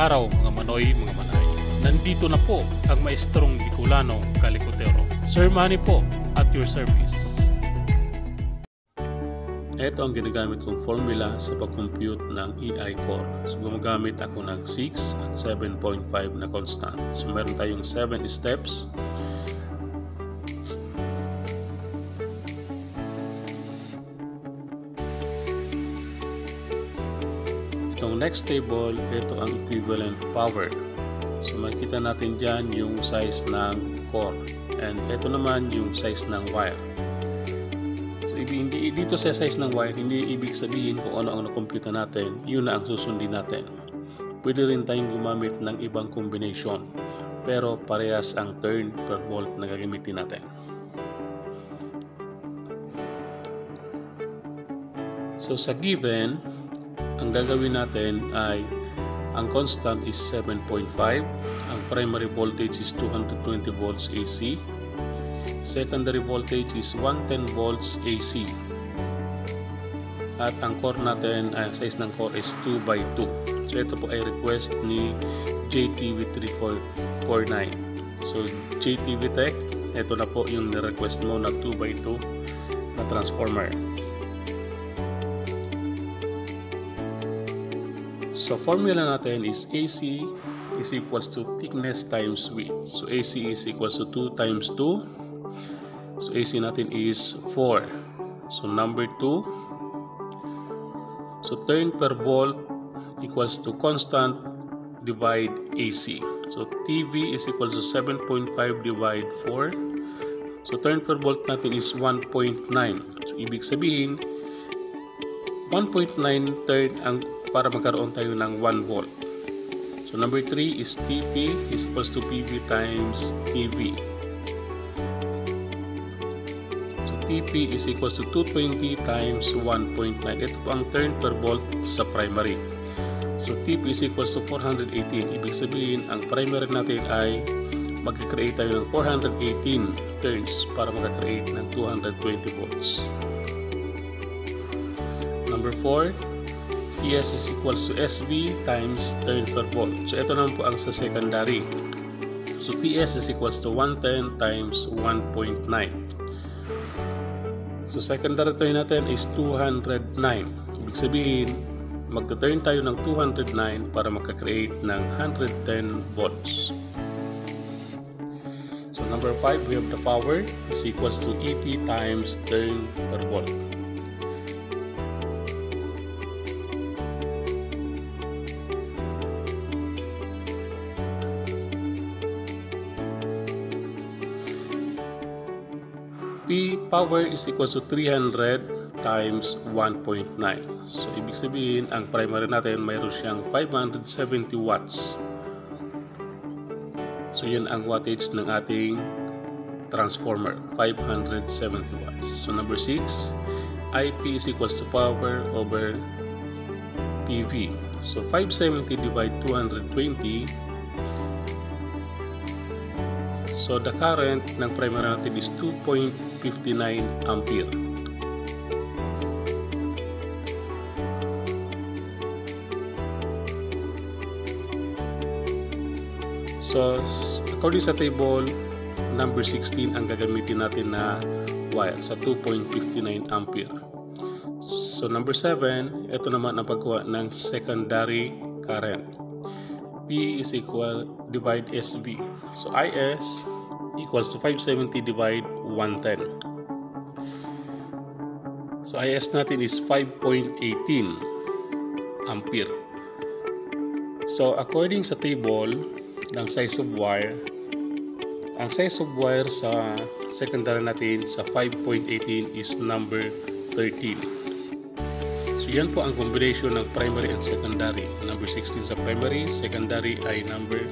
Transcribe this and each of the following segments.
araw mga manoy, mga manay. Nandito na po ang maestrong Bicolano Kalikotero. Sir Manny po at your service. Ito ang ginagamit kong formula sa pag-compute ng EI core. So gumagamit ako ng 6 at 7.5 na constant. So meron tayong 7 steps. Itong next table, ito ang equivalent power. So makikita natin dyan yung size ng core. And ito naman yung size ng wire. So dito sa size ng wire, hindi ibig sabihin kung ano ang na-compute natin, yun na ang susundin natin. Pwede rin tayong gumamit ng ibang combination. Pero parehas ang turn per volt na gagamitin natin. So sa given, ang gagawin natin ay ang constant is 7.5, ang primary voltage is 220 volts AC, secondary voltage is 110 volts AC, at ang core natin, ang size ng core is 2x2. So ito po ay request ni JTV3449. So JTV Tech, ito na po yung request mo na 2x2 na transformer. So formula natin is AC is equals to thickness times width. So AC is equals to 2 times 2. So AC natin is 4. So number 2. So turn per volt equals to constant divide AC. So TV is equals to 7.5 divide 4. So turn per volt natin is 1.9. So ibig sabihin 1.9 turn ang para magkaroon tayo ng 1 volt. So number 3 is TP is equals to PV times TV. So TP is equals to 220 times 1.9. Ito po ang turn per volt sa primary. So TP is equals to 418. Ibig sabihin, ang primary natin ay mag-create tayo ng 418 turns para mag-create ng 220 volts. Number 4, TS is equals to SV times turn per volt. So ito naman po ang sa secondary. So TS is equals to 110 times 1.9. So secondary turn natin is 209. Ibig sabihin, magta-turn tayo ng 209 para makakreate ng 110 volts. So number 5, we have the power is equals to EP times turn per volt. P power is equal to 300 times 1.9. So ibig sabihin, ang primary natin mayroon siyang 570 watts. So yun ang wattage ng ating transformer, 570 watts. So number 6, IP is equals to power over PV. So 570 divide 220. So the current ng primary natin is 2.59 ampere. So according sa table number 16, ang gagamitin natin na wire sa 2.59 ampere. So number 7, ito naman ang pagkuha ng secondary current. P is equal divide SV. So IS equals to 570 divide 110. So IS natin is 5.18 ampere. So according sa table ng size of wire, ang size of wire sa secondary natin sa 5.18 is number 13. So yan po ang combination ng primary and secondary. Number 16 sa primary, secondary ay number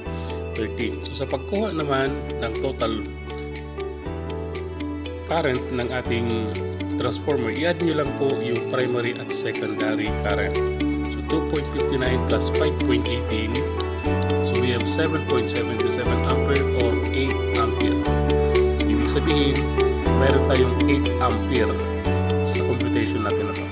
13. So sa pagkuha naman ng total current ng ating transformer, i-add nyo lang po yung primary at secondary current. So 2.59 plus 5.18, so we have 7.77 ampere or 8 ampere. So ibig sabihin, mayroon tayong 8 ampere sa computation natin na ito.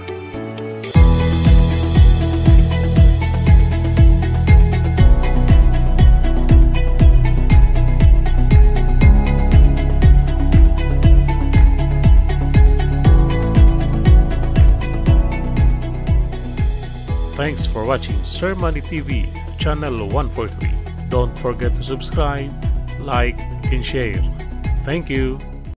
Thanks for watching Sir Money TV, channel 143. Don't forget to subscribe, like, and share. Thank you.